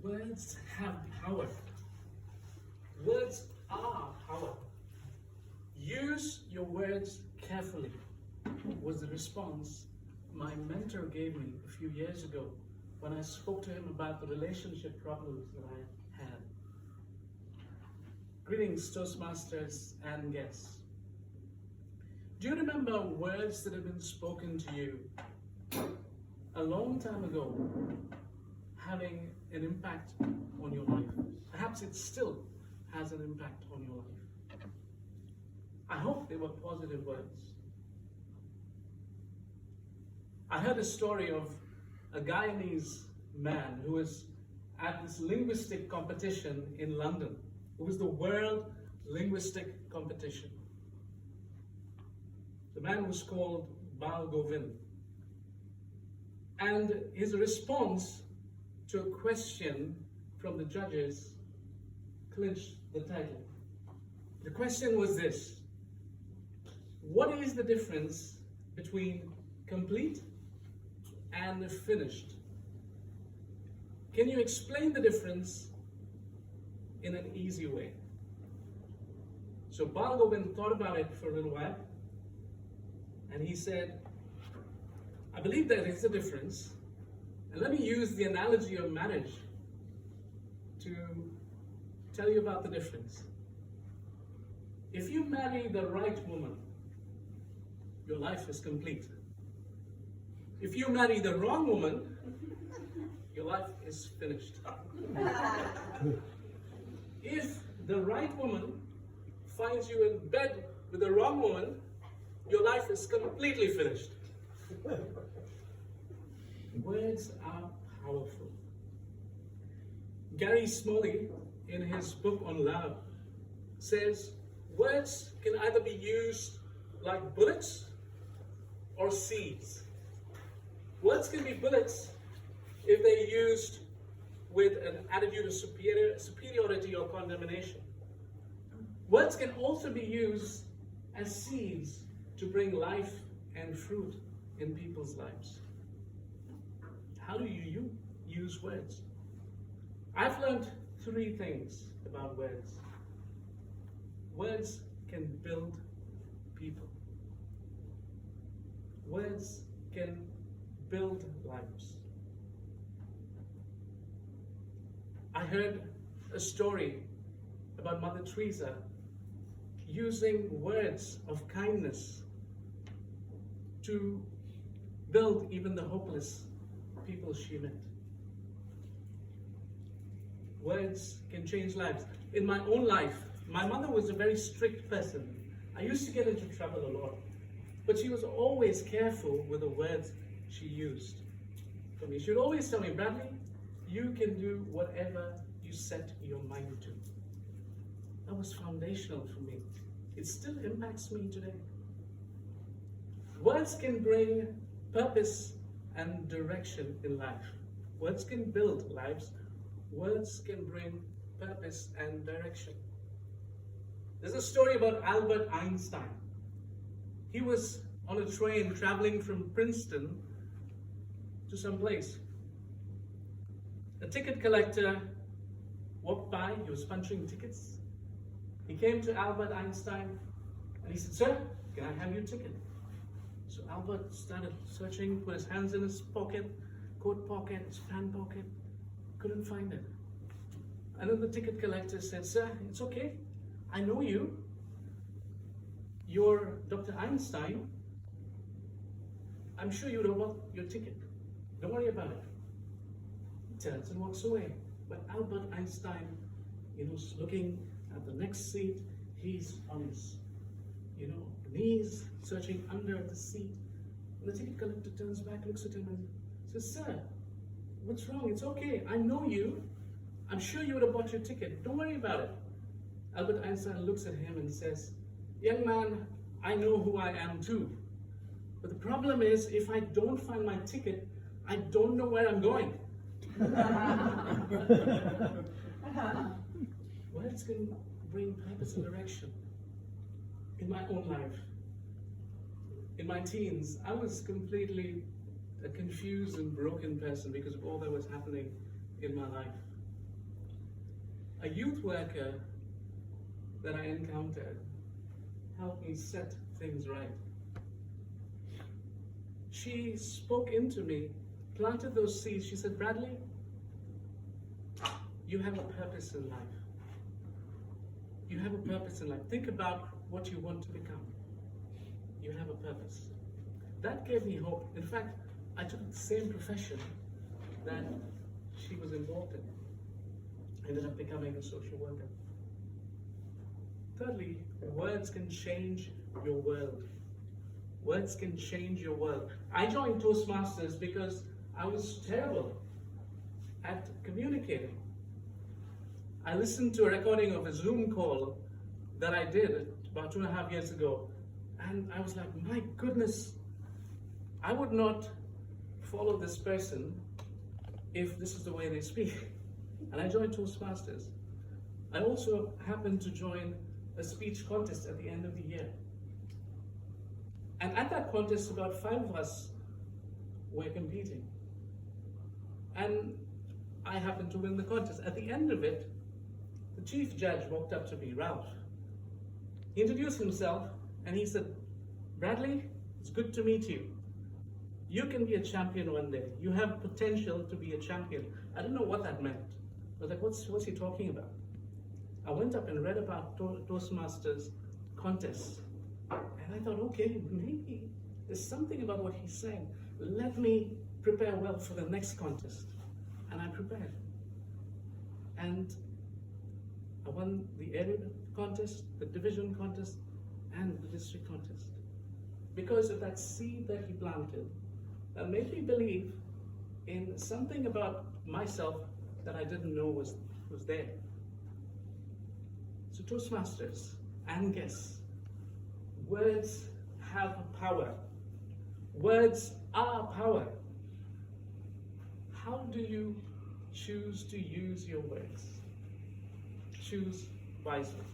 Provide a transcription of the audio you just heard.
Words have power. Words are power. Use your words carefully, was the response my mentor gave me a few years ago when I spoke to him about the relationship problems that I had. Greetings, Toastmasters and guests. Do you remember words that have been spoken to you a long time ago having an impact on your life? Perhaps it still has an impact on your life. I hope they were positive words. I heard a story of a Guyanese man who was at this linguistic competition in London. It was the World Linguistic Competition. The man was called Bal Govind. And his response to a question from the judges clinched the title. The question was this: what is the difference between complete and finished? Can you explain the difference in an easy way? So Bal Govind thought about it for a little while, and he said, I believe there is a difference, and let me use the analogy of marriage to tell you about the difference. If you marry the right woman, your life is complete. If you marry the wrong woman, your life is finished. If the right woman finds you in bed with the wrong woman, your life is completely finished. Words are powerful. Gary Smalley, in his book on love, says words can either be used like bullets or seeds. Words can be bullets if they're used with an attitude of superiority or condemnation. Words can also be used as seeds to bring life and fruit in people's lives. How do you use words? I've learned 3 things about words. Words can build people. Words can build lives. I heard a story about Mother Teresa using words of kindness to build even the hopeless people she met. Words can change lives. In my own life, my mother was a very strict person. I used to get into trouble a lot, but she was always careful with the words she used for me. She would always tell me, Bradley, you can do whatever you set your mind to. That was foundational for me. It still impacts me today. Words can bring purpose and direction in life. Words can build lives. Words can bring purpose and direction. There's a story about Albert Einstein. He was on a train traveling from Princeton to some place. A ticket collector walked by. He was punching tickets. He came to Albert Einstein and he said, Sir, can I have your ticket? So Albert started searching, put his hands in his pocket, coat pocket, his pant pocket, couldn't find it. And then the ticket collector said, Sir, it's okay. I know you. You're Dr. Einstein. I'm sure you know your ticket. Don't worry about it. He turns and walks away. But Albert Einstein, is looking at the next seat. He's on his, knees, searching under the seat. And the ticket collector turns back, looks at him and says, Sir, what's wrong? It's okay. I know you. I'm sure you would have bought your ticket. Don't worry about it. Albert Einstein looks at him and says, Young man, I know who I am too. But the problem is, if I don't find my ticket, I don't know where I'm going. Words can bring purpose and direction. In my own life, in my teens, I was completely a confused and broken person because of all that was happening in my life. a youth worker that I encountered helped me set things right. She spoke into me, planted those seeds. She said, Bradley, you have a purpose in life. You have a purpose in life. Think about what you want to become. You have a purpose. That gave me hope. In fact, I took the same profession that she was involved in. I ended up becoming a social worker. Thirdly, words can change your world. Words can change your world. I joined Toastmasters because I was terrible at communicating. I listened to a recording of a Zoom call that I did about 2.5 years ago, and I was like, my goodness, I would not follow this person if this is the way they speak. And I joined Toastmasters. I also happened to join a speech contest at the end of the year. And at that contest, about 5 of us were competing. And I happened to win the contest. At the end of it, the chief judge walked up to me, Ralph. He introduced himself and he said, Bradley, it's good to meet you. You can be a champion one day. You have potential to be a champion. I didn't know what that meant. I was like, what's he talking about? I went up and read about Toastmasters contests. And I thought, okay, maybe there's something about what he's saying. Let me prepare well for the next contest. And I prepared. And I won the area contest, the division contest, and the district contest. Because of that seed that he planted, that made me believe in something about myself that I didn't know was there. So Toastmasters and guests, words have power. Words are power. How do you choose to use your words? Choose wisely.